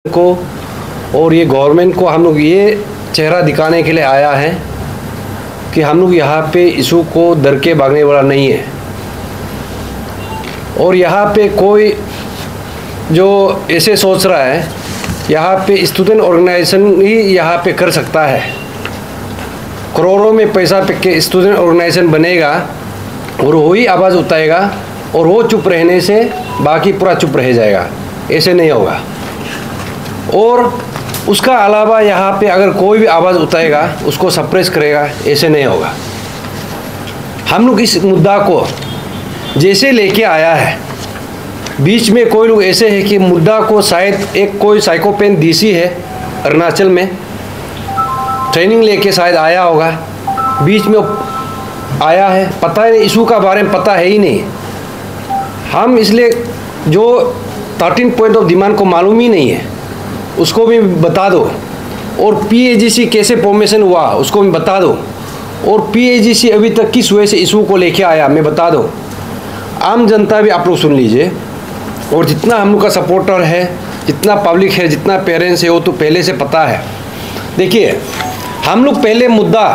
को और ये गवर्नमेंट को हम लोग ये चेहरा दिखाने के लिए आया है कि हम लोग यहाँ पे इशू को डर के भागने वाला नहीं है। और यहाँ पे कोई जो ऐसे सोच रहा है यहाँ पे स्टूडेंट ऑर्गेनाइजेशन ही यहाँ पे कर सकता है, करोड़ों में पैसा पे के स्टूडेंट ऑर्गेनाइजेशन बनेगा और वही आवाज़ उठाएगा और वो चुप रहने से बाकी पूरा चुप रह जाएगा, ऐसे नहीं होगा। और उसका अलावा यहाँ पे अगर कोई भी आवाज़ उठाएगा उसको सप्रेस करेगा, ऐसे नहीं होगा। हम लोग इस मुद्दा को जैसे लेके आया है, बीच में कोई लोग ऐसे है कि मुद्दा को शायद एक कोई साइकोपेन डीसी है अरुणाचल में, ट्रेनिंग लेके शायद आया होगा, बीच में आया है, पता है इशू का बारे में पता है ही नहीं। हम इसलिए जो 13 पॉइंट ऑफ डिमांड को मालूम ही नहीं है उसको भी बता दो, और पीएजीसी कैसे फॉर्मेशन हुआ उसको भी बता दो, और पीएजीसी अभी तक किस वजह से इशू को लेके आया मैं बता दो। आम जनता भी आप लोग सुन लीजिए, और जितना हम लोग का सपोर्टर है, जितना पब्लिक है, जितना पेरेंट्स है, वो तो पहले से पता है। देखिए हम लोग पहले मुद्दा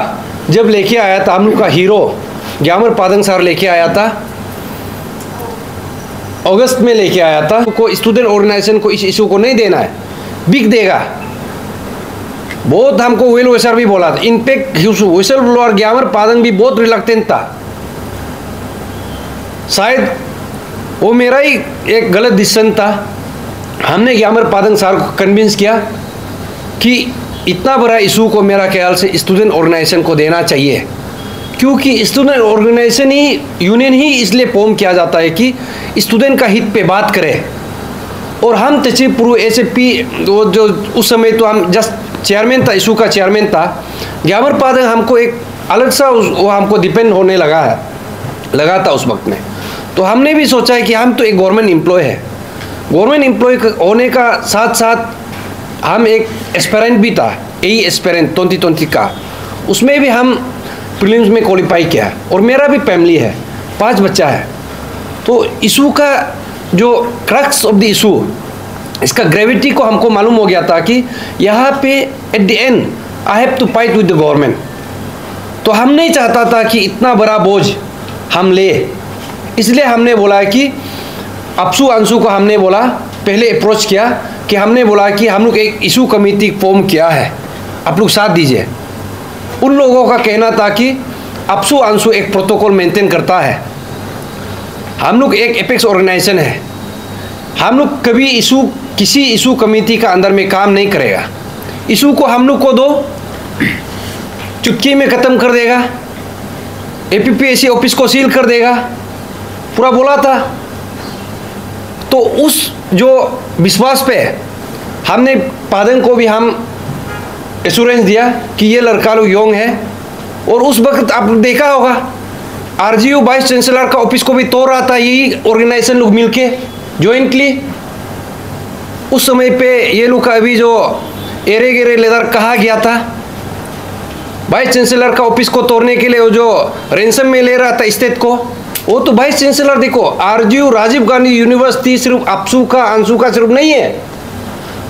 जब लेके आया था, हम लोग का हीरो ग्यामर पादंग सर लेके आया था, अगस्त में लेके आया था। को स्टूडेंट ऑर्गेनाइजेशन को इस इशू को नहीं देना है, बिक देगा। बहुत हमको वेल विशर भी बोला था, इनफैक्ट विशल ब्लोअर ग्यामर पादंग भी बहुत रिलक्टेंट था। शायद वो मेरा ही एक गलत डिसीजन था। हमने ग्यामर पादंग सर को कन्विंस किया कि इतना बड़ा इशू को मेरा ख्याल से स्टूडेंट ऑर्गेनाइजेशन को देना चाहिए, क्योंकि स्टूडेंट ऑर्गेनाइजेशन ही, यूनियन ही इसलिए फॉर्म किया जाता है कि स्टूडेंट का हित पे बात करे। और हम तचिपुरु एसएपी वो जो उस समय तो हम जस्ट चेयरमैन था, इशू का चेयरमैन था। ग्यामर पादंग हमको एक अलग सा वो हमको डिपेंड होने लगा था उस वक्त में। तो हमने भी सोचा है कि हम तो एक गवर्नमेंट एम्प्लॉय है, गवर्नमेंट एम्प्लॉय होने का साथ साथ हम एक एस्पेरेंट भी था, यही एस्पेरेंट 2020 का, उसमें भी हम प्रीलिम्स में क्वालिफाई किया। और मेरा भी फैमिली है, 5 बच्चा है। तो इशू का जो क्रक्स ऑफ द इशू, इसका ग्रेविटी को हमको मालूम हो गया था कि यहाँ पे at the end I have to fight with the government. तो हम नहीं चाहता था कि इतना बड़ा बोझ हम ले, इसलिए हमने बोला कि अपसू अंशु को हमने बोला, पहले अप्रोच किया कि हमने बोला कि हम लोग एक इशू कमेटी फॉर्म किया है, आप लोग साथ दीजिए। उन लोगों का कहना था कि अपसू अंशु एक प्रोटोकॉल मेंटेन करता है, हम लोग एक एपेक्स ऑर्गेनाइजेशन है, हम लोग कभी किसी इशू कमेटी का अंदर में काम नहीं करेगा। इशू को हम लोग को दो, चुटकी में ख़त्म कर देगा, एपीपीएससी ऑफिस को सील कर देगा, पूरा बोला था। तो उस जो विश्वास पे हमने पादंग को भी हम एश्योरेंस दिया कि ये लड़का लोग योंग है। और उस वक्त आप देखा होगा आरजीयू वाइस चांसलर का ऑफिस को भी तोड़ रहा था यही ऑर्गेनाइजेशन लोग मिलके जॉइंटली। उस समय पे ये लोग का अभी जो एरे गेरे लेदर कहा गया था, वाइस चांसलर का ऑफिस को तोड़ने के लिए वो जो रेंसम में ले रहा था स्टेट को, वो तो वाइस चांसलर देखो आरजीयू राजीव गांधी यूनिवर्सिटी सिर्फ अपसू का अंशु का सिर्फ नहीं है,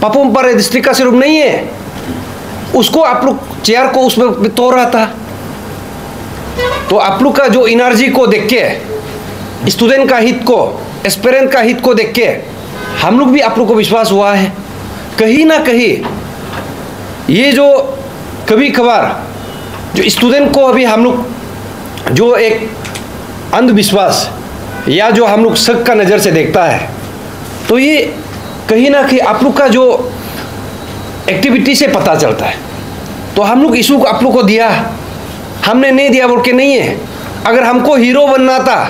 पापुमपारे डिस्ट्रिक्ट का सिर्फ नहीं है, उसको आप लोग चेयर को उसमें तोड़ रहा था। तो आप लोग का जो एनर्जी को देख के, स्टूडेंट का हित को, एस्पिरेंट का हित को देख के हम लोग भी आप लोग को विश्वास हुआ है कहीं ना कहीं ये जो कभी कभार जो स्टूडेंट को अभी हम लोग जो एक अंधविश्वास या जो हम लोग शक का नज़र से देखता है, तो ये कहीं ना कहीं आप लोग का जो एक्टिविटी से पता चलता है। तो हम लोग इशू को आप लोग को दिया, हमने नहीं दिया बोल के नहीं है। अगर हमको हीरो बनना था,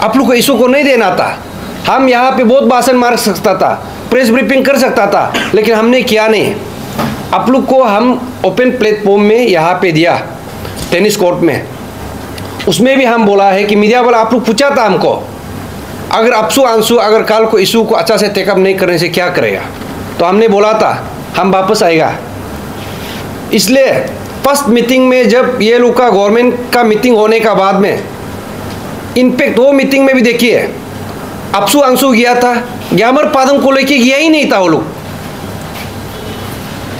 आप लोग को इशू को नहीं देना था, हम यहाँ पे बहुत भाषण मार सकता था, प्रेस ब्रीफिंग कर सकता था, लेकिन हमने किया नहीं। आप लोग को हम ओपन प्लेटफॉर्म में यहाँ पे दिया, टेनिस कोर्ट में, उसमें भी हम बोला है कि मीडिया वाला आप लोग पूछा था हमको, अगर अपसू अंशु अगर कल को इशू को अच्छा से टेकअप नहीं करने से क्या करेगा, तो हमने बोला था हम वापस आएगा। इसलिए फर्स्ट मीटिंग में जब ये लोग का गवर्नमेंट का मीटिंग होने का बाद में, इनफैक्ट वो मीटिंग में भी देखिए अपसू अंशु गया था, ग्यामर पादंग को लेके गया ही नहीं था वो लोग।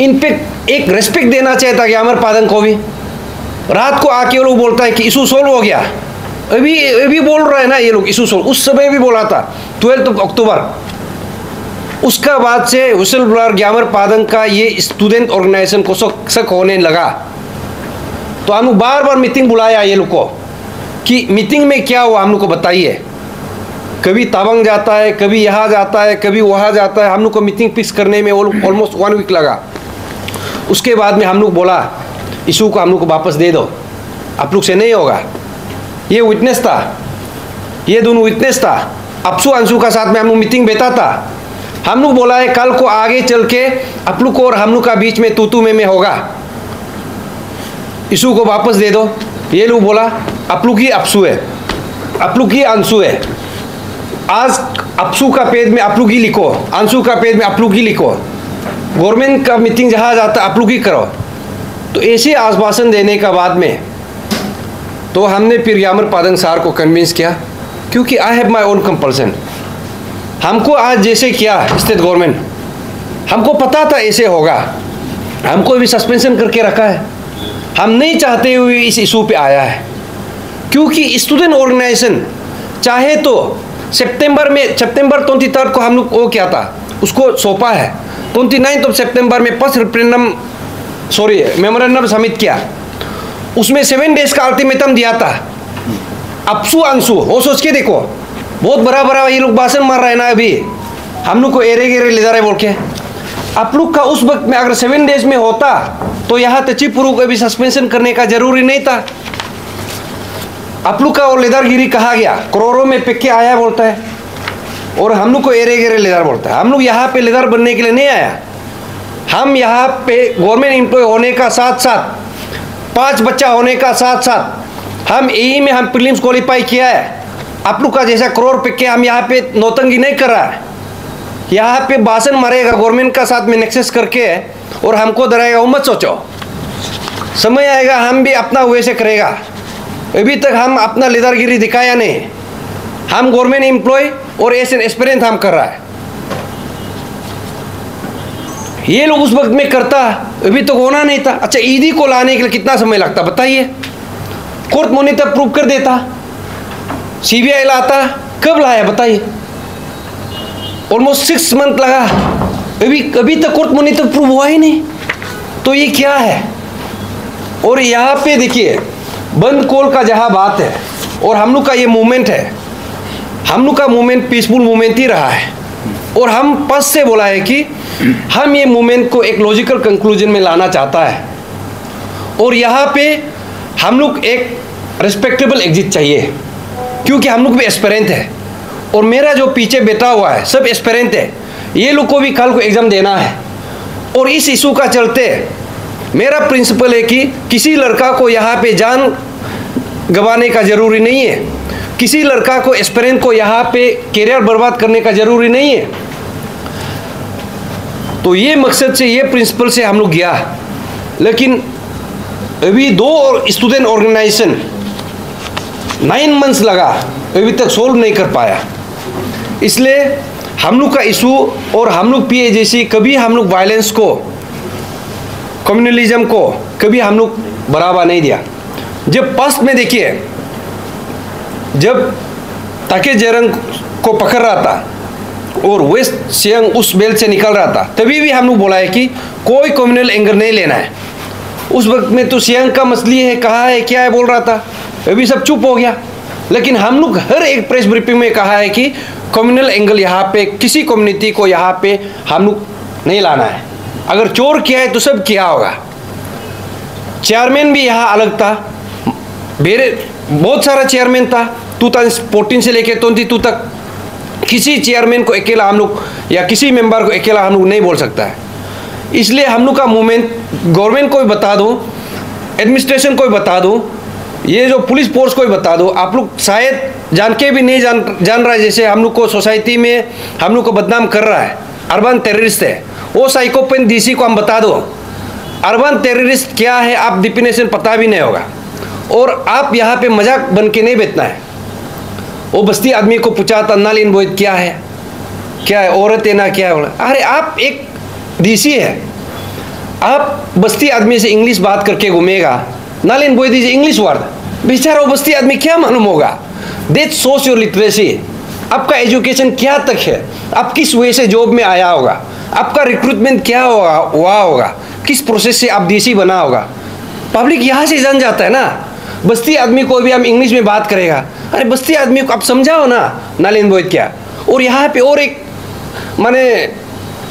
इन पे एक रेस्पेक्ट देना चाहिए था ग्यामर पादंग को भी। रात को आके वो लोग बोलता है कि इशू सोल्व हो गया, अभी बोल रहा है ना ये लोग इशू सोल्व, उस समय भी बोला था 12 अक्टूबर। उसका बाद से व्हिसल ब्लोअर ग्यामर पादंग का ये स्टूडेंट ऑर्गेनाइजेशन को शक होने लगा, तो हम लोग बार बार मीटिंग बुलाया ये लोग को कि मीटिंग में क्या हुआ हम लोग को बताइए। कभी ताबंग जाता है, कभी यहाँ जाता है, कभी वहाँ जाता है, हम लोग को मीटिंग फिक्स करने में ऑलमोस्ट 1 वीक लगा। उसके बाद में हम लोग बोला इशू को हम लोग को वापस दे दो, आप लोग से नहीं होगा। ये विटनेस था, ये दोनों विटनेस था, अपसू अंशु का साथ में हम लोग मीटिंग बैठा था। हम लोग बोला है कल को आगे चल के आप लोग को और हम लोग का बीच में तू में होगा, इशू को वापस दे दो। ये लोग बोला आप लोग ही अपसू है, आप लोग ही अंशु है, आज अपसू का पेज में आप लोग ही लिखो, अंशु का पेज में आप लोग ही लिखो, गवर्नमेंट का मीटिंग जहाँ जाता आप लोग ही करो। तो ऐसे आश्वासन देने का बाद में तो हमने फिर ग्यामर पादंग सार को कन्विंस किया, क्योंकि I have my own compulsion. हमको आज जैसे किया स्टेट गवर्नमेंट, हमको पता था ऐसे होगा, हमको भी सस्पेंशन करके रखा है, हम नहीं चाहते हुए इस इशू पे आया है। क्योंकि स्टूडेंट ऑर्गेनाइजेशन चाहे तो सितंबर 23 को हम लोग वो क्या था उसको सौंपा है, 29 सितंबर में फर्स्ट मेमोरेंडम सबमिट किया, उसमें 7 डेज का अल्टीमेटम दिया था। अपसू अंशु वो सोच के देखो, बहुत बड़ा ये लोग भाषण मार रहे हैं ना अभी हम लोग को एरे गेरे ले जा रहे बोल के। आप लोग का उस वक्त में अगर 7 डेज में होता तो यहाँ तचिपुरु को भी सस्पेंशन करने का जरूरी नहीं था। आप लोग का वो लेदरगिरी कहा गया, करोड़ों में पिक्के आया बोलता है, और हम लोग को एरे गेरे लेदर बोलता है। हम लोग यहाँ पे लेदर बनने के लिए नहीं आया, हम यहाँ पे गवर्नमेंट एम्प्लॉय होने का साथ साथ 5 बच्चा होने का साथ साथ हम यही में हम प्रीलिम्स क्वालिफाई किया है। आप लोग का जैसा करोड़ पिक्के हम यहाँ पे नौतंगी नहीं कर रहा है, यहाँ पे भाषण मारेगा गवर्नमेंट का साथ में नेक्सेस करके और हमको डराएगा, वो मत सोचो, समय आएगा हम भी अपना वैसे करेगा। अभी तक हम अपना लेदरगिरी दिखाया नहीं, हम गवर्नमेंट एम्प्लॉय और ऐसे एक्सपीरियंस हम कर रहा है। ये लोग उस वक्त में करता अभी तक होना नहीं था। अच्छा ईडी को लाने के लिए कितना समय लगता बताइए, कोर्ट मॉनिटर प्रूव कर देता, सीबीआई लाता, कब लाया बताइए, ऑलमोस्ट 6 मंथ लगा, अभी तक कोर्ट मॉनिटर प्रूव हुआ ही नहीं। तो ये क्या है। और यहाँ पे देखिए बंद कॉल का जहाँ बात है और हम लोग का ये मूवमेंट है, हम लोग का मूवमेंट पीसफुल मूवमेंट ही रहा है, और हम पस से बोला है कि हम ये मूवमेंट को एक लॉजिकल कंक्लूजन में लाना चाहता है, और यहाँ पे हम लोग एक रिस्पेक्टेबल एग्जिट चाहिए, क्योंकि हम लोग भी एस्पिरेंट है और मेरा जो पीछे बैठा हुआ है सब एस्पिरेंट है, ये लोग को भी कल को एग्जाम देना है। और इस इशू का चलते मेरा प्रिंसिपल है कि किसी लड़का को यहाँ पे जान गंवाने का ज़रूरी नहीं है, किसी लड़का को एस्पिरेंट को यहाँ पे कैरियर बर्बाद करने का ज़रूरी नहीं है। तो ये मकसद से, ये प्रिंसिपल से हम लोग गया, लेकिन अभी 2 स्टूडेंट ऑर्गेनाइजेशन 9 मंथ्स लगा, अभी तक सोल्व नहीं कर पाया। इसलिए हम लोग का इशू और हम लोग PAJC कभी हम लोग वायलेंस को, कम्युनलिज्म को कभी हम लोग बढ़ावा नहीं दिया। जब फर्स्ट में देखिए, जब ताके जेरंग को पकड़ रहा था और वेस्ट सियांग उस बेल्ट से निकल रहा था, तभी भी हम लोग बोला है कि कोई कम्युनल एंगर नहीं लेना है। उस वक्त में तो सियांग का मसली है, कहा है, क्या है बोल रहा था, अभी सब चुप हो गया। लेकिन हम लोग हर एक प्रेस ब्रीफिंग में कहा है कि कम्युनल एंगल यहाँ पे किसी कम्युनिटी को यहाँ पे हम लोग नहीं लाना है। अगर चोर किया है तो सब किया होगा। चेयरमैन भी यहाँ अलग था, मेरे बहुत सारा चेयरमैन था, 2014 से लेकर 22 तक किसी चेयरमैन को अकेला हम लोग या किसी मेंबर को अकेला हम लोग नहीं बोल सकता है। इसलिए हम लोग का मूवमेंट गवर्नमेंट को भी बता दूं, एडमिनिस्ट्रेशन को भी बता दूं, ये जो पुलिस फोर्स को भी बता दो, आप लोग शायद जान के भी नहीं जान रहा है, जैसे हम लोग को सोसाइटी में हम लोग को बदनाम कर रहा है, अर्बन टेररिस्ट है। वो साइकोपेन DC को हम बता दो अर्बन टेररिस्ट क्या है, आप डिफिनेशन पता भी नहीं होगा, और आप यहाँ पे मजाक बन के नहीं बैठना है। वो बस्ती आदमी को पूछा था नालिन बोध क्या है, क्या है औरत है ना क्या है, अरे आप एक DC है, आप बस्ती आदमी से इंग्लिश बात करके घूमेगा, नालेन बोल दीजिए इंग्लिश वर्ड, बेचारा वो बस्ती आदमी क्या मालूम होगा। दैट शोस योर लिटरेसी, आपका एजुकेशन क्या तक है, आप किस वे से जॉब में आया होगा, आपका रिक्रूटमेंट क्या हुआ होगा, किस प्रोसेस से आप डीसी बना होगा। पब्लिक यहाँ से जान जाता है ना। बस्ती आदमी को भी हम इंग्लिश में बात करेगा, अरे बस्ती आदमी को आप समझाओ ना नालेन बोइद क्या। और यहाँ पे और एक माने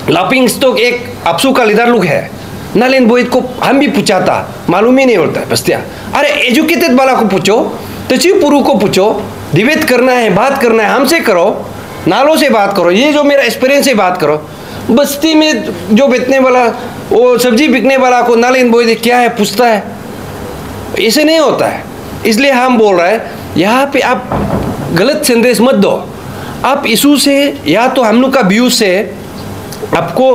लाफिंग स्टॉक एक अपसू का लीडर लोग है, नालेन बोइद को हम भी पूछाता, मालूम ही नहीं होता है बस्तिया। अरे एजुकेटेड वाला को पूछो, तचिव पुरु को पूछो, डिबेट करना है, बात करना है, हमसे करो, नालों से बात करो, ये जो मेरा एक्सपीरियंस है बात करो। बस्ती में जो बेचने वाला, वो सब्जी बिकने वाला को नालेन बोइद क्या है पूछता है, ऐसे नहीं होता है। इसलिए हम बोल रहे हैं यहाँ पे आप गलत संदेश मत दो। आप इशू से या तो हम लोग का व्यू से आपको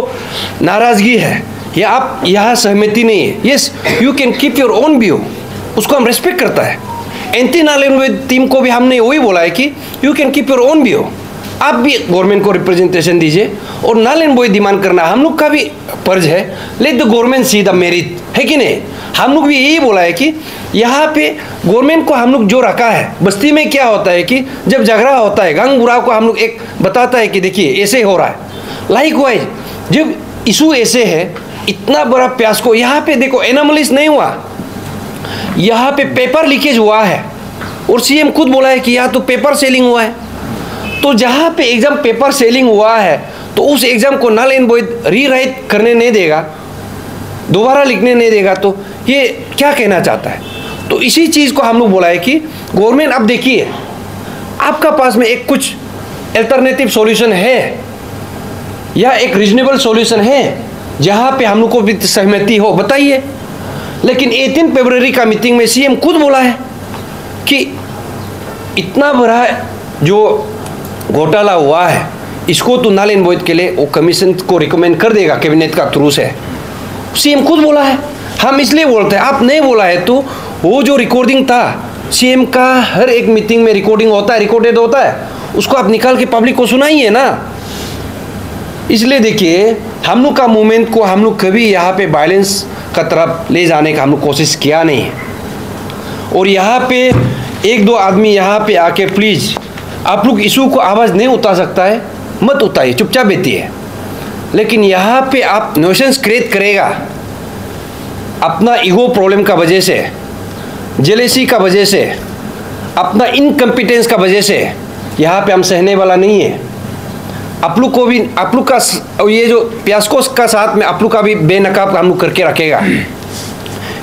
नाराजगी है या आप यहाँ सहमति नहीं है, yes you can keep your own view, उसको हम रेस्पेक्ट करता है। एंटी नालेन बोइद टीम को भी हमने वही बोला है कि you can keep your own view, आप भी गवर्नमेंट को रिप्रेजेंटेशन दीजिए और नालेन बोइद डिमांड करना हम लोग का भी फर्ज है। Let the government see the merit, है कि नहीं। हम लोग भी यही बोला है कि यहाँ पे गवर्नमेंट को हम लोग जो रखा है, बस्ती में क्या होता है कि जब झगड़ा होता है गंग बुरा को हम लोग एक बताता है कि देखिए ऐसे हो रहा है। लाइकवाइज जब इशू ऐसे है, इतना बड़ा प्यास को यहाँ पे देखो एनोमलीज नहीं हुआ, यहाँ पे पेपर लीकेज हुआ है और सीएम खुद बोला है कि यहाँ तो पेपर सेलिंग हुआ है। तो जहाँ पे एग्जाम पेपर सेलिंग हुआ है तो उस एग्जाम को नालेन बोइद रीराइट करने नहीं देगा, दोबारा लिखने नहीं देगा, तो ये क्या कहना चाहता है। तो इसी चीज़ को हम लोग बोला है कि गवर्नमेंट अब देखिए आपका पास में एक कुछ अल्टरनेटिव सॉल्यूशन है या एक रीजनेबल सॉल्यूशन है जहाँ पे हम लोग को भी सहमति हो, बताइए। लेकिन 18 फरवरी का मीटिंग में सीएम खुद बोला है कि इतना बड़ा जो घोटाला हुआ है इसको तो नालेन बोइद के लिए वो कमीशन को रिकमेंड कर देगा कैबिनेट का थ्रू से, सीएम खुद बोला है। हम इसलिए बोलते हैं, आप नहीं बोला है तो वो जो रिकॉर्डिंग था सीएम का, हर एक मीटिंग में रिकॉर्डिंग होता है, रिकॉर्डेड होता है, उसको आप निकाल के पब्लिक को सुनाइए ना। इसलिए देखिए हम लोग का मूवमेंट को हम लोग कभी यहाँ पे वायलेंस का तरफ ले जाने का हम लोग कोशिश किया नहीं है। और यहाँ पे एक दो आदमी यहाँ पे आके प्लीज़ आप लोग इशू को आवाज़ नहीं उठा सकता है, मत उठाइए, चुपचाप बैठिए। लेकिन यहाँ पे आप न्यूसेंस क्रिएट करेगा अपना ईगो प्रॉब्लम का वजह से, जेलेसी का वजह से, अपना इनकम्पिटेंस का वजह से, यहाँ पे हम सहने वाला नहीं है। आप लोग को भी, आप लोग का ये जो प्यासकोस का साथ में आप लोग का भी बेनकाब हम लोग करके रखेगा।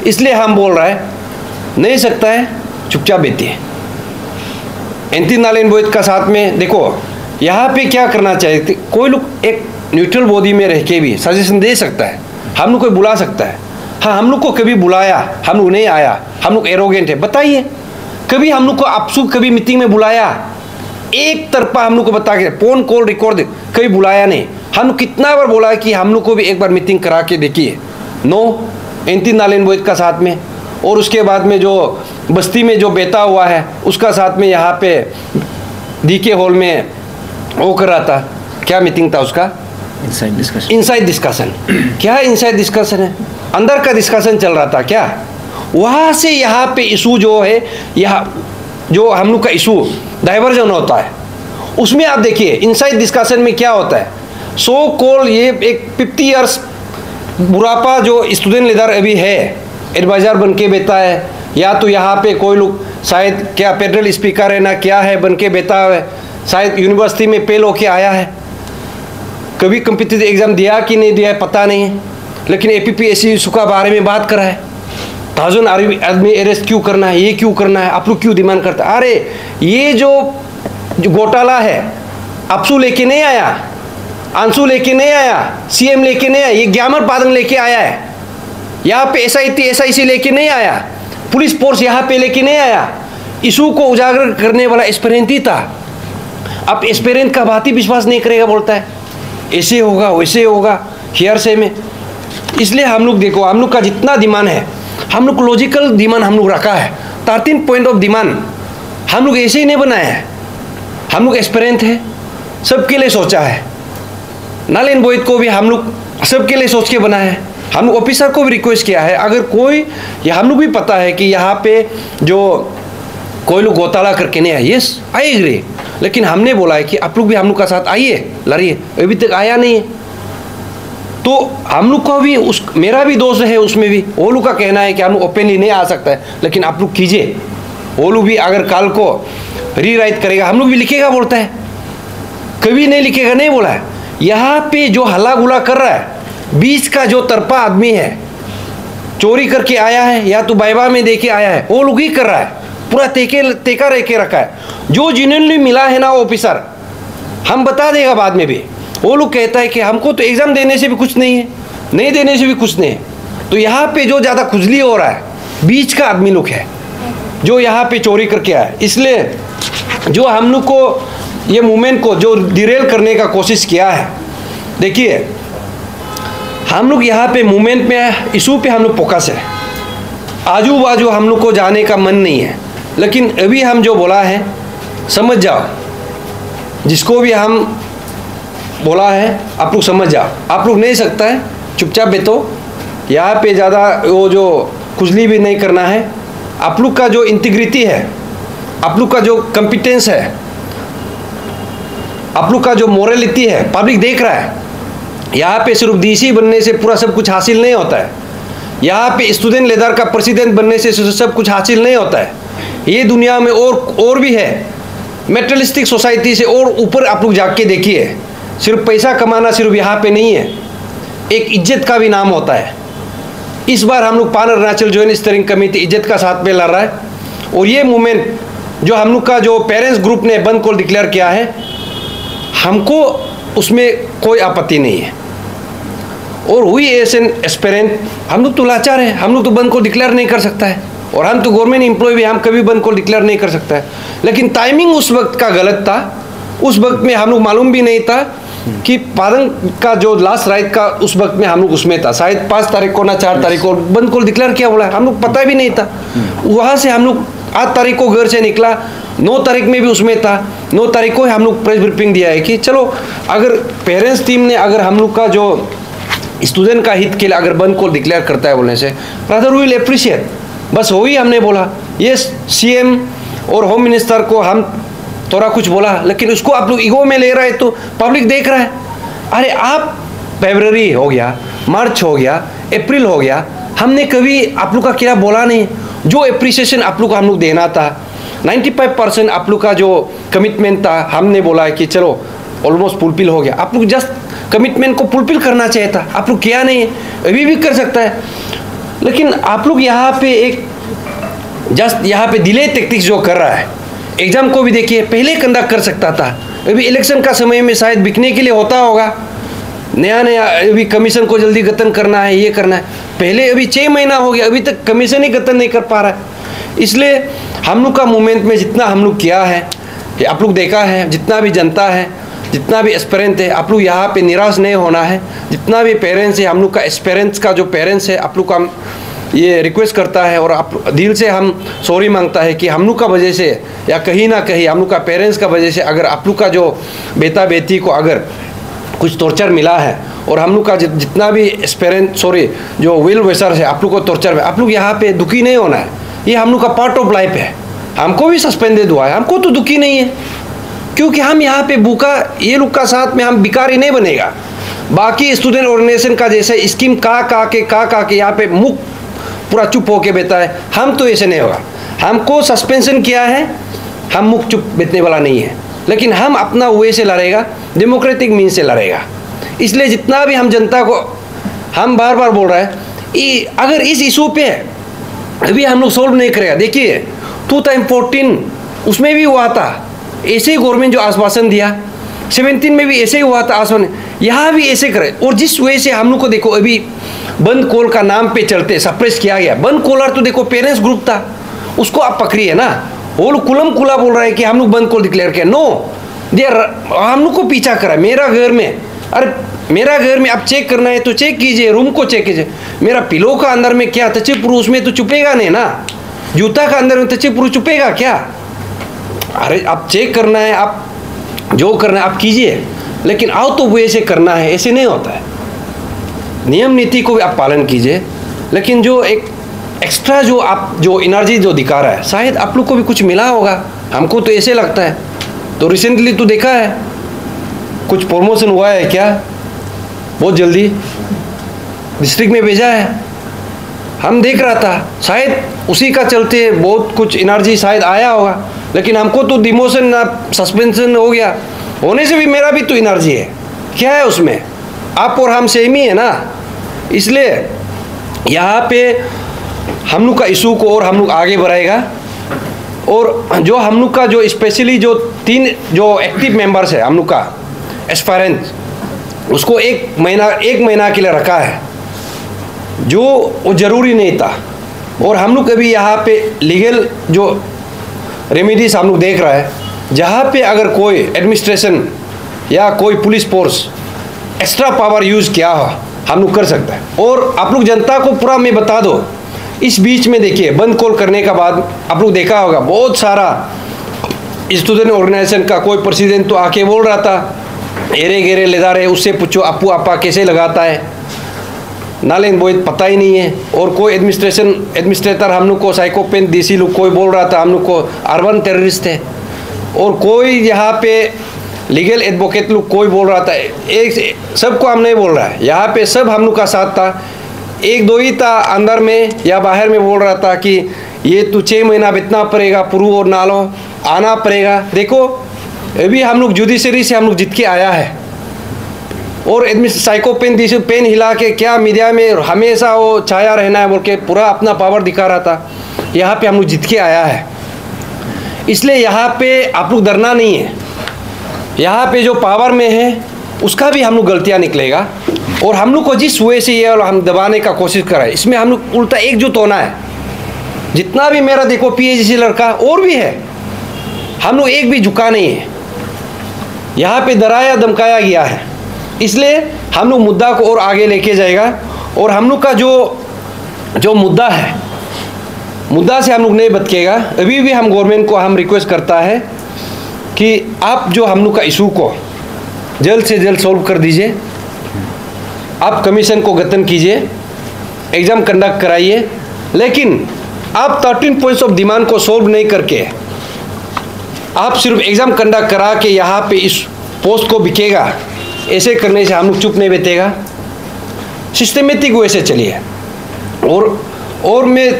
इसलिए हम बोल रहे हैं नहीं सकता है, चुपचाप बैठिए। एंटी नालेन बोइद का साथ में देखो यहाँ पे क्या करना चाहिए, कोई लोग एक न्यूट्रल बॉडी में रह के भी सजेशन दे सकता है, हम लोग कोई बुला सकता है। हाँ, हम लोग को कभी बुलाया, हम लोग नहीं आया, हम लोग एरोगेंट है, बताइए। कभी हम लोग को आपसू कभी मीटिंग में बुलाया, एक तरफा हम लोग को बता के फोन कॉल रिकॉर्ड कभी बुलाया नहीं। हम लोग कितना बार बोला है कि हम लोग को भी एक बार मीटिंग करा के देखिए, नो एंटी नालेन बोइद का साथ में। और उसके बाद में जो बस्ती में जो बेटा हुआ है उसका साथ में यहाँ पे डीके हॉल में वो कर रहा था, क्या मीटिंग था उसका, इनसाइड डिस्कशन। क्या इनसाइड डिस्कशन है, अंदर का डिस्कशन चल रहा था क्या। वहाँ से यहाँ पे इशू जो है, यहाँ जो हम लोग का इशू डाइवर्जन होता है, उसमें आप देखिए इनसाइड डिस्कशन में क्या होता है। सो कॉल ये एक 50 ईयर्स बुढ़ापा जो स्टूडेंट लीडर अभी है, एडवाइजर बन के बैठा है, या तो यहाँ पे कोई लोग शायद क्या फेडरल स्पीकर है ना क्या है बन के बैठा है, शायद यूनिवर्सिटी में फेल होके आया है, कभी कम्पिटिटिव एग्जाम दिया कि नहीं दिया है पता नहीं है, लेकिन APPSC इशू का बारे में बात करा है। 1000 आदमी अरेस्ट क्यों करना है, ये क्यों करना है, आप लोग क्यों डिमांड करते हैं। अरे ये जो घोटाला है अपसू लेके नहीं आया, अंशु लेके नहीं आया, CM लेके नहीं आया, ये ग्यामर पादंग लेके आया है। यहाँ पे SIC लेके नहीं आया, पुलिस फोर्स यहाँ पे लेके नहीं आया। इशू को उजागर करने वाला एस्पिरेंट ही था। अब एस्पिरेंट का बात ही विश्वास नहीं करेगा, बोलता है ऐसे होगा वैसे होगा हियर से में। इसलिए हम लोग देखो, हम लोग का जितना डिमांड है, हम लोग लॉजिकल डिमांड हम लोग रखा है। 13 पॉइंट ऑफ डिमांड हम लोग ऐसे ही नहीं बनाया है, हम लोग एस्पिरेंट है, सबके लिए सोचा है। नालेन बोइद को भी हम लोग सबके लिए सोच के बनाया है। हम ऑफिसर को भी रिक्वेस्ट किया है, अगर कोई, या हम लोग भी पता है कि यहाँ पे जो कोई लोग घोटाला करके नहीं आए, यस आई एग्री, लेकिन हमने बोला है कि आप लोग भी हम लोग का साथ आइए, लड़िए, अभी तक आया नहीं है। तो हम लोग को भी मेरा भी दोस्त है उसमें भी, वो लोग का कहना है कि हम ओपनली नहीं आ सकता है, लेकिन आप लोग कीजिए। वो लोग भी अगर कल को रीराइट करेगा, हम लोग भी लिखेगा बोलता है, कभी नहीं लिखेगा नहीं बोला है। यहाँ पे जो हल्ला गुला कर रहा है, बीच का जो तरफा आदमी है, चोरी करके आया है या तो बाइबा में देके आया है, वो लोग ही कर रहा है, पूरा तेका रह के रखा है। जो जिन्हें मिला है ना ऑफिसर, हम बता देगा बाद में भी, वो लोग कहता है कि हमको तो एग्जाम देने से भी कुछ नहीं है, नहीं देने से भी कुछ नहीं है। तो यहाँ पे जो ज़्यादा खुजली हो रहा है, बीच का आदमी लोग है जो यहाँ पे चोरी करके आया। इसलिए जो हम लोग को ये मूवमेंट को जो डिरेल करने का कोशिश किया है, देखिए हम लोग यहाँ पे मूवमेंट में इशू पे हम लोग फोकस है, आजू बाजू हम लोग को जाने का मन नहीं है। लेकिन अभी हम जो बोला है समझ जाओ, जिसको भी हम बोला है आप लोग समझ जाओ। आप लोग नहीं सकता है चुपचाप बैठो, यहाँ पे ज़्यादा वो जो खुजली भी नहीं करना है। आप लोग का जो इंटीग्रिटी है, आप लोग का जो कॉम्पिटेंस है, आप लोग का जो मोरलिटी है, पब्लिक देख रहा है। यहाँ पे सिर्फ डीसी बनने से पूरा सब कुछ हासिल नहीं होता है, यहाँ पे स्टूडेंट लीडर का प्रेसिडेंट बनने से सब कुछ हासिल नहीं होता है। ये दुनिया में और भी है, मेटलिस्टिक सोसाइटी से और ऊपर आप लोग जाके देखिए। सिर्फ पैसा कमाना सिर्फ यहाँ पे नहीं है, एक इज्जत का भी नाम होता है। इस बार हम लोग पान अरुणाचल जॉइंट स्टीयरिंग कमेटी इज्जत का साथ में लड़ रहा है। और ये मूवमेंट जो हम लोग का जो पेरेंट्स ग्रुप ने बंद को डिक्लेयर किया है, हमको उसमें कोई आपत्ति नहीं है। और हुई एज एन एस्पेरेंट, हम लोग तो लाचार हैं, हम लोग तो बंद को डिक्लेयर नहीं कर सकता है, और हम तो गवर्नमेंट एम्प्लॉय भी, हम कभी बंद को डिक्लेयर नहीं कर सकता है। लेकिन टाइमिंग उस वक्त का गलत था। उस वक्त में हम लोग मालूम भी नहीं था कि पादंग का जो लास्ट राइट का उस वक्त में हम लोग उसमें था, शायद 5 तारीख को ना 4 तारीख को बंद को डिक्लेयर किया बोला, हम लोग पता भी नहीं था। वहाँ से हम लोग 8 तारीख को घर से निकला, 9 तारीख में भी उसमें था। 9 तारीख को हम लोग प्रेस ब्रीफिंग दिया है कि चलो अगर पेरेंट्स टीम ने अगर हम लोग का जो स्टूडेंट का हित के लिए अगर बंद को डिक्लेयर करता है बोलने से, ब्रदर वी विल अप्रिशिएट, बस वही हमने बोला। ये सीएम और होम मिनिस्टर को हम थोड़ा कुछ बोला, लेकिन उसको आप लोग ईगो में ले रहा है, तो पब्लिक देख रहा है। अरे आप फरवरी हो गया, मार्च हो गया, अप्रैल हो गया, हमने कभी आप लोग का क्या बोला नहीं। जो अप्रिसिएशन आप लोग को हम लोग देना था, 95% आप लोग का जो कमिटमेंट था, हमने बोला है कि चलो ऑलमोस्ट फुलफिल हो गया। आप लोग जस्ट कमिटमेंट को फुलफिल करना चाहिए था, आप लोग किया नहीं है। अभी भी कर सकता है, लेकिन आप लोग यहाँ पे एक जस्ट यहाँ पे डिले टैक्टिक्स जो कर रहा है। एग्जाम को भी देखिए, पहले कंडक्ट कर सकता था, अभी इलेक्शन का समय में शायद बिकने के लिए होता होगा, नया अभी कमीशन को जल्दी गठन करना है, ये करना है। पहले अभी 6 महीना हो गया, अभी तक कमीशन ही गठन नहीं कर पा रहा है। इसलिए हम लोग का मूवमेंट में जितना हम लोग किया है, आप लोग देखा है, जितना भी जनता है, जितना भी एस्पेरेंट है, आप लोग यहाँ पे निराश नहीं होना है। जितना भी पेरेंट्स है, हम लोग का एस्पेरेंट्स का जो पेरेंट्स है, आप लोग का ये रिक्वेस्ट करता है और आप दिल से हम सॉरी मांगता है कि हम लोग का वजह से या कहीं ना कहीं हम लोग का पेरेंट्स का वजह से अगर आप लोग का जो बेटा बेटी को अगर कुछ टॉर्चर मिला है, और हम लोग का जितना भी एस्पेरेंट जो वेल विशर है, आप लोग को टॉर्चर है, आप लोग यहाँ पे दुखी नहीं होना है। ये हम लोग का पार्ट ऑफ लाइफ है। हमको भी सस्पेंडेड हुआ है, हमको तो दुखी नहीं है, क्योंकि हम यहाँ पे भूखा ये लोग का साथ में हम भिखारी नहीं बनेगा। बाकी स्टूडेंट ऑर्गेनाइजेशन का जैसे स्कीम का के यहाँ पे मुख पूरा चुप होके बैठा है, हम तो ऐसे नहीं होगा। हमको सस्पेंशन किया है, हम मुख चुप बैठने वाला नहीं है, लेकिन हम अपना वे से लड़ेगा, डेमोक्रेटिक मीन से लड़ेगा। इसलिए जितना भी हम जनता को हम बार बार बोल रहे हैं, अगर इस इशू पे अभी हम लोग सोल्व नहीं करेगा, देखिए 2014 उसमें भी हुआ था ऐसे ही, गवर्नमेंट जो आश्वासन दिया, 17 में भी ऐसे ही हुआ था आश्वासन, यहाँ भी ऐसे करे। और जिस वजह से हम लोग को देखो अभी बंद कॉल का नाम पे चलते सप्रेस किया गया। बंद कॉलर तो देखो पेरेंट्स ग्रुप था, उसको आप पकड़िए ना। वो लोग कुलम कुला बोल रहा है कि हम लोग बंद कॉल डिक्लेयर किया, नो देर हम लोग को पीछा करा। मेरा घर में, अरे मेरा घर में आप चेक करना है तो चेक कीजिए, रूम को चेक कीजिए। मेरा पिलो का अंदर में क्या तचे पुरुष में तो चुपेगा नहीं ना, जूता का अंदर में तचे पुरुष चुपेगा क्या? अरे आप चेक करना है, आप जो करना है आप कीजिए, लेकिन आओ तो वो ऐसे करना है, ऐसे नहीं होता है। नियम नीति को भी आप पालन कीजिए, लेकिन जो एक एक्स्ट्रा जो आप जो एनर्जी जो दिखा रहा है, शायद आप लोग को भी कुछ मिला होगा, हमको तो ऐसे लगता है। तो रिसेंटली तो देखा है कुछ प्रमोशन हुआ है क्या, बहुत जल्दी डिस्ट्रिक्ट में भेजा है, हम देख रहा था, शायद उसी का चलते बहुत कुछ एनर्जी शायद आया होगा। लेकिन हमको तो डिमोशन ना सस्पेंशन हो गया, होने से भी मेरा भी तो एनर्जी है, क्या है उसमें, आप और हम सेम ही है ना। इसलिए यहाँ पे हम लोग का इशू को और हम लोग आगे बढ़ाएगा, और जो हम लोग का जो स्पेशली जो 3 जो एक्टिव मेंबर्स है हम लोग का एस्पायरेंट, उसको एक महीना के लिए रखा है, जो वो ज़रूरी नहीं था। और हम लोग अभी यहाँ पे लीगल जो रेमेडीज हम लोग देख रहा है, जहाँ पे अगर कोई एडमिनिस्ट्रेशन या कोई police force extra power use किया हो, हम लोग कर सकते हैं। और आप लोग जनता को पूरा मैं बता दो, इस बीच में देखिए बंद कॉल करने का बाद आप लोग देखा होगा बहुत सारा स्टूडेंट ऑर्गेनाइजेशन का कोई प्रेसिडेंट तो आके बोल रहा था, एरे गेरे लेदा रहे, उससे पूछो अपू आपा कैसे लगाता है, नालेन वो पता ही नहीं है। और कोई एडमिनिस्ट्रेटर हम लोग को साइकोपेन डीसी लोग कोई बोल रहा था हम लोग को अर्बन टेररिस्ट है, और कोई यहाँ पे लीगल एडवोकेट लोग कोई बोल रहा था, एक सबको हम नहीं बोल रहा है, यहाँ पे सब हम लोग का साथ था। 1-2 ही था अंदर में या बाहर में बोल रहा था कि ये तो 6 महीना बितना पड़ेगा, पुरू और नालो आना पड़ेगा। देखो अभी हम लोग जुडिशरी से हम लोग जीत के आया है, और साइकोपेन डीसी पेन हिला के क्या मीडिया में हमेशा वो छाया रहना है बोल के पूरा अपना पावर दिखा रहा था, यहाँ पे हम लोग जीत के आया है। इसलिए यहाँ पे आप लोग डरना नहीं है, यहाँ पे जो पावर में है उसका भी हम लोग गलतियाँ निकलेगा, और हम लोग को जिस वे से ये हम दबाने का कोशिश कर रहे हैं, इसमें हम लोग उल्टा एकजुट होना है। जितना भी मेरा देखो PhD लड़का और भी है, हम लोग एक भी झुका नहीं है, यहाँ पे डराया धमकाया गया है। इसलिए हम लोग मुद्दा को और आगे लेके जाएगा, और हम लोग का जो मुद्दा है, मुद्दा से हम लोग नहीं बचकेगा। अभी भी हम गवर्नमेंट को हम रिक्वेस्ट करता है कि आप जो हम लोग का इशू को जल्द से जल्द सॉल्व कर दीजिए, आप कमीशन को गठन कीजिए, एग्ज़ाम कंडक्ट कराइए, लेकिन आप 13 पॉइंट्स ऑफ डिमांड को सॉल्व नहीं करके आप सिर्फ एग्ज़ाम कंडक्ट करा के यहाँ पे इस पोस्ट को बिकेगा, ऐसे करने से हम लोग चुप नहीं बैठेगा, सिस्टमेटिक वे से चलिए। और मैं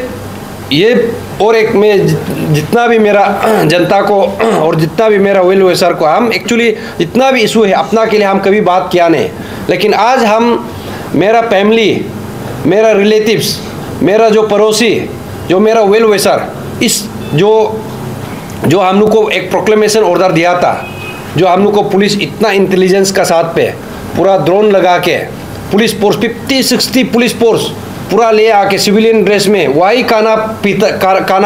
ये और एक मैं जितना भी मेरा जनता को और जितना भी मेरा वेल विशर को, हम एक्चुअली जितना भी इशू है अपना के लिए हम कभी बात किया नहीं, लेकिन आज हम मेरा फैमिली, मेरा रिलेटिव्स, मेरा जो पड़ोसी, जो मेरा वेल विशर, इस जो हम लोग को एक प्रोक्लेमेशन ऑर्डर दिया था, जो हम लोग को पुलिस इतना इंटेलिजेंस का साथ पे पूरा ड्रोन लगा के पुलिस फोर्स 50-60 पुलिस फोर्स पूरा ले आके सिविलियन ड्रेस में वही खाना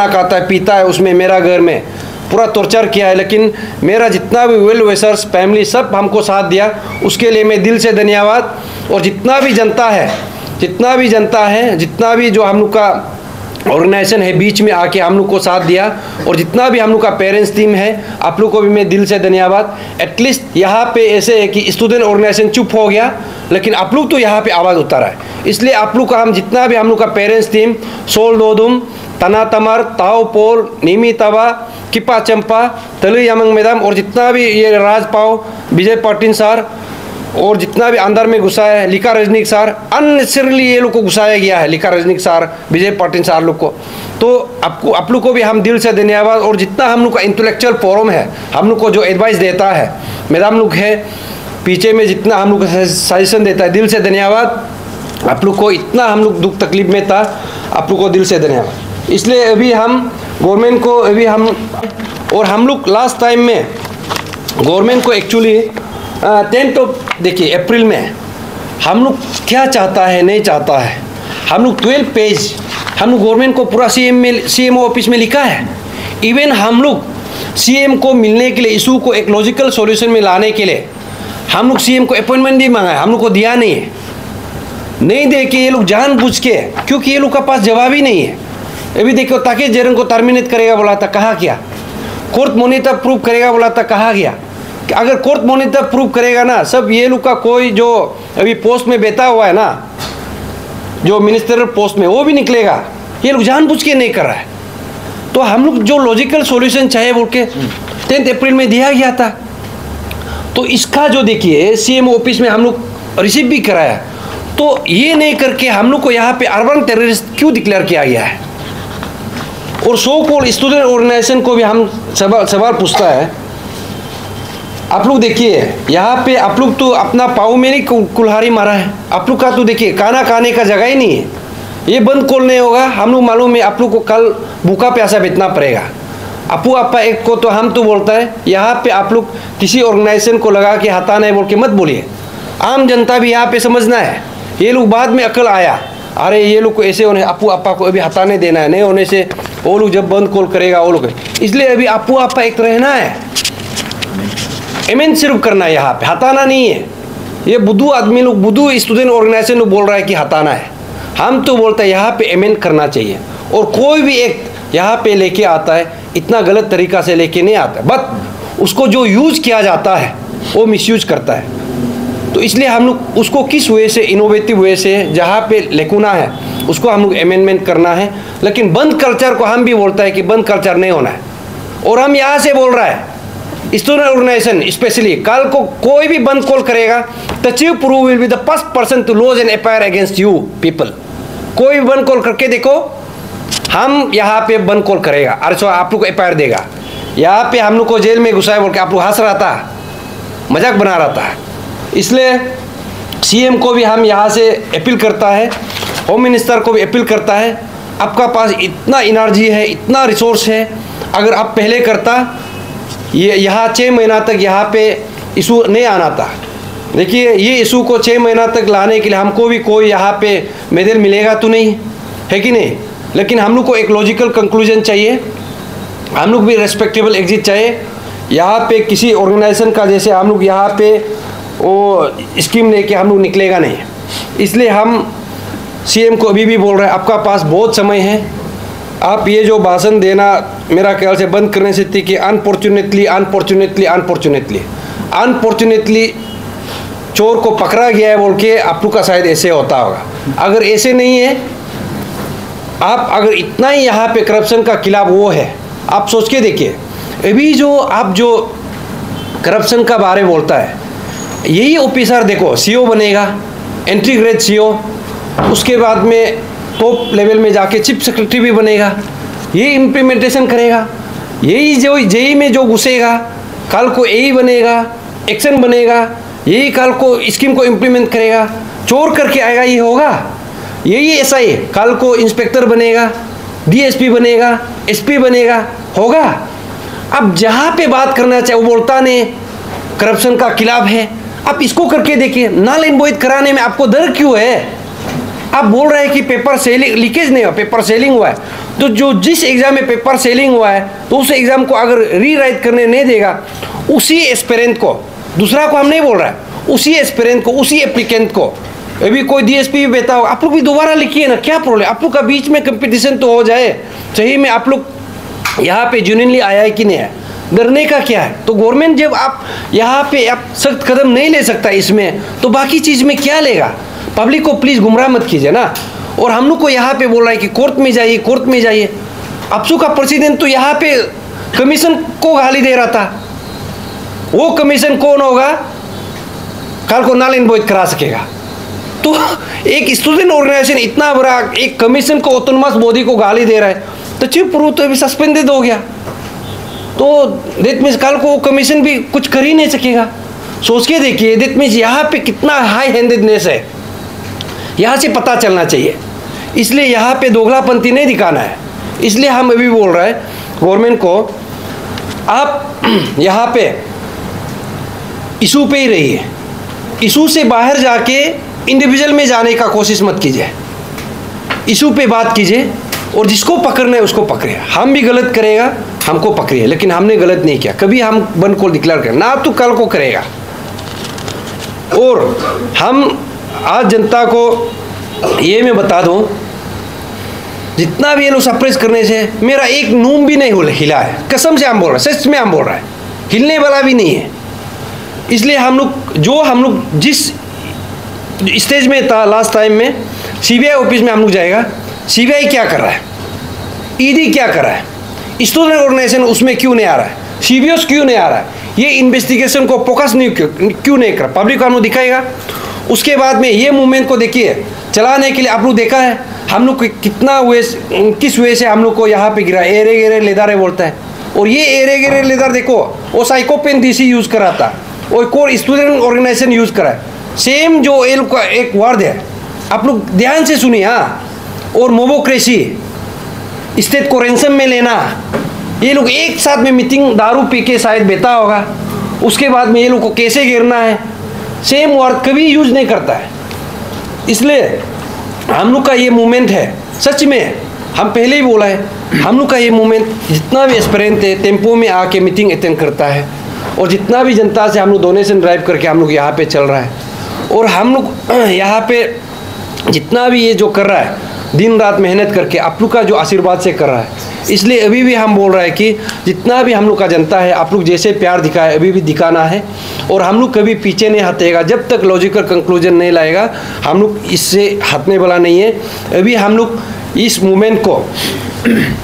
खाता है पीता है उसमें मेरा घर में पूरा टॉर्चर किया है। लेकिन मेरा जितना भी वेल विशर्स फैमिली सब हमको साथ दिया, उसके लिए मैं दिल से धन्यवाद। और जितना भी जनता है, जितना भी जो हम लोग का ऑर्गेनाइजेशन है बीच में आके हम लोग को साथ दिया, और जितना भी हम लोग का पेरेंट्स टीम है, आप लोग को भी मैं दिल से धन्यवाद। एटलीस्ट यहाँ पे ऐसे है कि स्टूडेंट ऑर्गेनाइजेशन चुप हो गया, लेकिन आप लोग तो यहाँ पे आवाज़ उतारा है। इसलिए आप लोग का हम जितना भी हम लोग का पेरेंट्स टीम, सोल दोदुम, तना तमर, ताओ पोल, नीमी तवा, किपा चंपा, तलु यमंग मैडम, और जितना भी ये राज पाओ, विजय पाटिल सर, और जितना भी अंदर में घुसा है, लिका रजनीक सर, अननेसेसरली ये लोग को घुसाया गया है, लिका रजनीक सर, विजय पाटिल सर लोग को। तो आप लोग को भी हम दिल से धन्यवाद। और जितना हम लोग का इंटेलेक्चुअल फोरम है, हम लोग को जो एडवाइस देता है, मैडम लोग है पीछे में, जितना हम लोग को सजेशन देता है, दिल से धन्यवाद। आप लोग को इतना हम लोग दुख तकलीफ में था, आप लोग को दिल से धन्यवाद। इसलिए अभी हम गवर्नमेंट को हम लोग लास्ट टाइम में गवर्नमेंट को एक्चुअली 10 देखिए अप्रैल में हम लोग क्या चाहता है नहीं चाहता है, हम लोग 12 पेज हम लोग गवर्नमेंट को पूरा CMO ऑफिस में लिखा है। इवन हम लोग CM को मिलने के लिए, इशू को एक लॉजिकल सॉल्यूशन में लाने के लिए हम लोग CM को अपॉइंटमेंट भी मांगा है, हम लोग को दिया नहीं है, नहीं दे के ये लोग जानबूझ के, क्योंकि ये लोग का पास जवाब ही नहीं है। अभी देखो ताकि जरन को टर्मिनेट करेगा बोला था, कहा गया, कोर्ट मोनिटर प्रूव करेगा बोला था, कहा गया। अगर कोर्ट मोनिटर प्रूव करेगा ना, सब ये लोग का कोई जो अभी पोस्ट में बैठा हुआ है ना, जो मिनिस्टरियल पोस्ट में वो भी निकलेगा। ये लोग जानबूझ के नहीं कर रहा है। तो हम लोग जो लॉजिकल सॉल्यूशन चाहे बोल के 10 अप्रैल में दिया गया था, तो इसका जो देखिए सीएम ऑफिस में हम लोग रिसीव भी कराया, तो ये नहीं करके हम लोग को यहाँ पे अर्बन टेररिस्ट क्यों डिक्लेयर किया गया है। और सो कॉल्ड स्टूडेंट ऑर्गेनाइजेशन को भी हम सवाल पूछता है, आप लोग देखिए यहाँ पे आप लोग तो अपना पाँव में नहीं कुल्हाड़ी मारा है, आप लोग का तो देखिए खाना खाने का जगह ही नहीं है। ये बंद कॉल नहीं होगा, हम लोग मालूम है आप लोग को कल भूखा प्यासा बीतना पड़ेगा। अपू आपा एक को तो हम तो बोलता है यहाँ पे आप लोग किसी ऑर्गेनाइजेशन को लगा के हटाना है बोल के मत बोलिए। आम जनता भी यहाँ पे समझना है। ये लोग बाद में अकल आया, अरे ये लोग को ऐसे होने, अपू आपा को अभी हटाने देना है, नहीं होने से वो लोग जब बंद कॉल करेगा वो लोग, इसलिए अभी अपू आपा एक रहना है, एमेंड सिर्फ करना है, यहाँ पे हटाना नहीं है। ये बुद्धू आदमी लोग, बुद्धू स्टूडेंट ऑर्गेनाइजेशन लोग बोल रहा है कि हटाना है, हम तो बोलते हैं यहाँ पे एमेंड करना चाहिए। और कोई भी एक यहाँ पे लेके आता है इतना गलत तरीका से लेके नहीं आता, बट उसको जो यूज किया जाता है वो मिसयूज करता है। तो इसलिए हम लोग उसको किस वे से, इनोवेटिव वे से जहाँ पे लेकुना है उसको हम लोग अमेंडमेंट करना है। लेकिन बंद कल्चर को हम भी बोलता है कि बंद कल्चर नहीं होना है। और हम यहाँ से बोल रहा है स्टूडेंट ऑर्गेनाइजेशन स्पेशली, कल को कोई भी बंद कॉल करेगा तो चीफ प्रू will be the first person to lodge an FIR against you people. कोई भी बंद कॉल करके देखो, हम यहाँ पे बंद कॉल करेगा, अरे आप लोग को एफआईआर देगा। यहाँ पे हम लोग को जेल में घुसाए बोल के आप लोग हंस रहा था, मजाक बना रहा था। इसलिए सीएम को भी हम यहाँ से अपील करता है, होम मिनिस्टर को भी अपील करता है, आपका पास इतना एनर्जी है, इतना रिसोर्स है, अगर आप पहले करता ये यहाँ 6 महीना तक यहाँ पे इशू नहीं आना था। देखिए ये इशू को 6 महीना तक लाने के लिए हमको भी कोई यहाँ पे मेडल मिलेगा तो नहीं है कि नहीं, लेकिन हम लोग को एक लॉजिकल कंक्लूजन चाहिए, हम लोग भी रेस्पेक्टेबल एग्जिट चाहिए। यहाँ पे किसी ऑर्गेनाइजेशन का जैसे हम लोग यहाँ पे वो स्कीम लेके हम लोग निकलेगा नहीं। इसलिए हम सीएम को अभी भी बोल रहे हैं, आपका पास बहुत समय है, आप ये जो भाषण देना मेरा ख्याल से बंद करने से थी कि अनफॉर्चुनेटली चोर को पकड़ा गया है बोल के आप लोग का शायद ऐसे होता होगा। अगर ऐसे नहीं है, आप अगर इतना ही यहाँ पे करप्शन का खिलाफ वो है, आप सोच के देखिए अभी जो आप जो करप्शन का बारे बोलता है, यही ऑफिसर देखो सीओ बनेगा, एंट्री ग्रेड सीओ, उसके बाद में टॉप लेवल में जाके चीफ सेक्रेटरी भी बनेगा, ये इम्प्लीमेंटेशन करेगा। यही जो जेई में जो घुसेगा कल को एई बनेगा, एक्शन बनेगा, यही कल को स्कीम को इम्प्लीमेंट करेगा। चोर करके आएगा ये होगा, यही एसआई कल को इंस्पेक्टर बनेगा, डीएसपी बनेगा, एसपी बनेगा, होगा। अब जहाँ पे बात करना चाहे वो बोलता नहीं करप्शन का खिलाफ है। आप इसको करके देखिए, नाल इनवॉइस कराने में आपको डर क्यों है? आप बोल रहे हैं कि पेपर सेलिंग लीकेज नहीं हुआ, पेपर सेलिंग हुआ है, तो जो जिस एग्जाम में पेपर सेलिंग हुआ है तो उस एग्जाम को अगर रीराइट करने नहीं देगा, उसी एस्पिरेंट को, दूसरा को हम नहीं बोल रहे हैं, उसी एस्पिरेंट को, उसी एप्लीकेंट को, अभी कोई डीएसपी भी बेटा हो, आप लोग भी दोबारा लिखिए ना, क्या प्रॉब्लम? आप लोग का बीच में कंपटीशन तो हो जाए, सही में आप लोग यहाँ पे जेन्युइनली आया है कि नहीं है, डरने का क्या है? तो गवर्नमेंट जब आप यहाँ पे आप सख्त कदम नहीं ले सकता इसमें, तो बाकी चीज़ में क्या लेगा? पब्लिक को प्लीज़ गुमराह मत कीजिए ना। और हम लोग को यहाँ पे बोल रहा है कि कोर्ट में जाइए, कोर्ट में जाइए। अफसू का प्रेसिडेंट तो यहाँ पे कमीशन को गाली दे रहा था, वो कमीशन कौन होगा कल को नाल इनवॉइस करा सकेगा? तो एक स्टूडेंट ऑर्गेनाइजेशन इतना बड़ा एक कमीशन को ऑटोनमस बॉडी को गाली दे रहा है, तो चीफ प्रू तो अभी सस्पेंडेड हो गया, तो दैट मीन्स कल को वो कमीशन भी कुछ कर ही नहीं सकेगा। सोच के देखिए, दैट मीन्स यहाँ पे कितना हाई हैंडेडनेस है, यहाँ से पता चलना चाहिए। इसलिए यहाँ पे दोगलापंथी नहीं दिखाना है। इसलिए हम अभी बोल रहे हैं गवर्नमेंट को, आप यहाँ पे इशू पे ही रहिए, इशू से बाहर जाके इंडिविजुअल में जाने का कोशिश मत कीजिए, इशू पे बात कीजिए और जिसको पकड़ना है उसको पकड़िए। हम भी गलत करेगा हमको पकड़िए, लेकिन हमने गलत नहीं किया, कभी हम बंद को डिक्लेयर करें ना, तो कल को करेगा। और हम आज जनता को ये मैं बता दूं, जितना भी ये लोग सप्रेस करने से मेरा एक नूम भी नहीं हिला है, कसम से हम बोल रहे हैं, सच में हम बोल रहे हैं, हिलने वाला भी नहीं है। इसलिए हम लोग जिस स्टेज में था लास्ट टाइम में, सीबीआई ऑफिस में हम लोग जाएगा, सीबीआई क्या कर रहा है, ईडी क्या कर रहा है, स्टूडेंट ऑर्गेनाइजेशन उसमें क्यों नहीं आ रहा है, सीबीओस क्यों नहीं आ रहा है, ये इन्वेस्टिगेशन को फोकस नहीं क्यों नहीं कर, पब्लिक को हम लोग दिखाएगा। उसके बाद में ये मूवमेंट को देखिए चलाने के लिए आप लोग देखा है हम लोग कितना किस वे से हम लोग को यहाँ पे गिरा, एरे गेरे लेदारे बोलता है। और ये एरे गेरे लेदार देखो वो साइकोपेन डीसी यूज़ करा था, और कोर स्टूडेंट ऑर्गेनाइजेशन यूज़ करा है, सेम जो एल का एक वर्ड है, आप लोग ध्यान से सुनिए। हाँ, और मोबोक्रेसी, स्टेट को रैंसम में लेना, ये लोग एक साथ में मीटिंग दारू पी के शायद बेता होगा, उसके बाद में ये लोग को कैसे गिरना है, सेम वर्ड कभी यूज नहीं करता है। इसलिए हम लोग का ये मूवमेंट है, सच में हम पहले ही बोला है, हम लोग का ये मूवमेंट जितना भी एस्पिरेंट है टेम्पो में आके मीटिंग अटेंड करता है, और जितना भी जनता से हम लोग डोनेशन ड्राइव करके हम लोग यहाँ पे चल रहा है, और हम लोग यहाँ पे जितना भी ये जो कर रहा है दिन रात मेहनत करके आप लोग का जो आशीर्वाद से कर रहा है। इसलिए अभी भी हम बोल रहे हैं कि जितना भी हम लोग का जनता है, आप लोग जैसे प्यार दिखाए अभी भी दिखाना है, और हम लोग कभी पीछे नहीं हटेगा जब तक लॉजिकल कंक्लूजन नहीं लाएगा, हम लोग इससे हटने वाला नहीं है। अभी हम लोग इस मूवमेंट को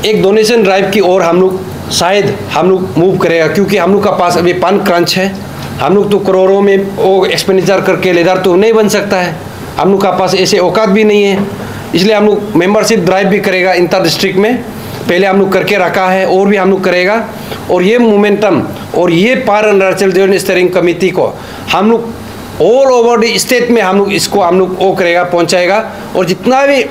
एक डोनेशन ड्राइव की ओर हम लोग शायद हम लोग मूव करेगा, क्योंकि हम लोग का पास अभी फंड क्रंच है, हम लोग तो करोड़ों में वो एक्सपेंडिचर करके लेदार तो नहीं बन सकता है, हम लोग का पास ऐसे औकात भी नहीं है। इसलिए हम लोग मेंबरशिप ड्राइव भी करेगा इंटर डिस्ट्रिक्ट में, पहले हम लोग करके रखा है और भी हम लोग करेगा। और ये मोमेंटम और ये पार अरुणाचल जोन स्टीयरिंग कमेटी को हम लोग ऑल ओवर द स्टेट में हम लोग इसको हम लोग वो करेगा, पहुंचाएगा। और जितना भी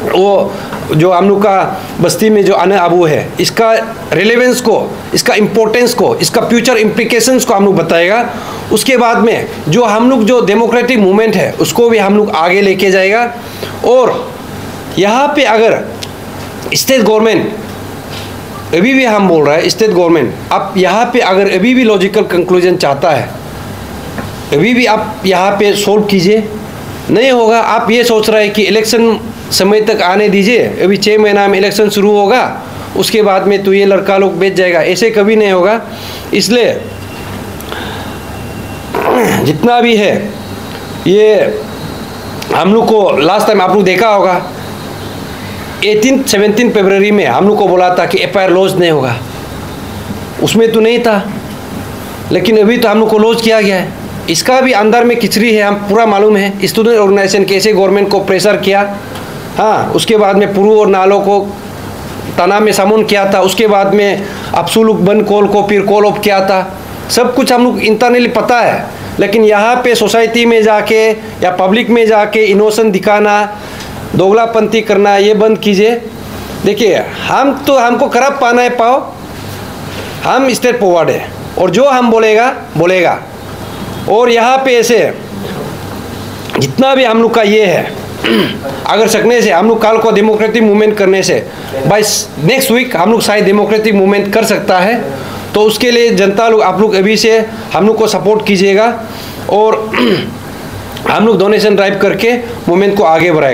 वो जो हम लोग का बस्ती में जो आने आबू है, इसका रिलेवेंस को, इसका इम्पोर्टेंस को, इसका फ्यूचर इम्प्लीकेशंस को हम लोग बताएगा। उसके बाद में जो हम लोग जो डेमोक्रेटिक मूवमेंट है उसको भी हम लोग आगे लेके जाएगा। और यहाँ पे अगर स्टेट गवर्नमेंट अभी भी हम बोल रहा है, स्टेट गवर्नमेंट आप यहाँ पे अगर अभी भी लॉजिकल कंक्लूजन चाहता है, अभी भी आप यहाँ पे सोल्व कीजिए, नहीं होगा आप ये सोच रहे हैं कि इलेक्शन समय तक आने दीजिए, अभी 6 महीना में इलेक्शन शुरू होगा, उसके बाद में तो ये लड़का लोग बेच जाएगा, ऐसे कभी नहीं होगा। इसलिए जितना भी है ये हम लोग को लास्ट टाइम आप लोग देखा होगा 17 फरवरी में हम लोग को बोला था कि एफआईआर लॉन्च नहीं होगा, उसमें तो नहीं था, लेकिन अभी तो हम लोग को लॉन्च किया गया है। इसका भी अंदर में खिचड़ी है, हम पूरा मालूम है। स्टूडेंट ऑर्गेनाइजेशन कैसे गवर्नमेंट को प्रेशर किया, हाँ, उसके बाद में पुरू और नालों को तना में समून किया था, उसके बाद में अफसुलुक बन कॉल को फिर कॉल ऑफ किया था, सब कुछ हम लोग इंटरनली पता है। लेकिन यहाँ पे सोसाइटी में जाके या पब्लिक में जाके इनोसेंट दिखाना, दोगलापंथी करना, ये बंद कीजिए। देखिए हम तो हमको करप पाना है पाओ, हम स्टेट फॉरवर्ड है और जो हम बोलेगा। और यहाँ पे ऐसे जितना भी हम लोग का ये है, अगर सकने से हम लोग कल को डेमोक्रेटिक मूवमेंट करने से बाय नेक्स्ट वीक हम लोग शायद डेमोक्रेटिक मूवमेंट कर सकता है। तो उसके लिए जनता लोग आप लोग अभी से हम लोग को सपोर्ट कीजिएगा और हम लोग डोनेशन ड्राइव करके मूवमेंट को आगे बढ़ाएगा।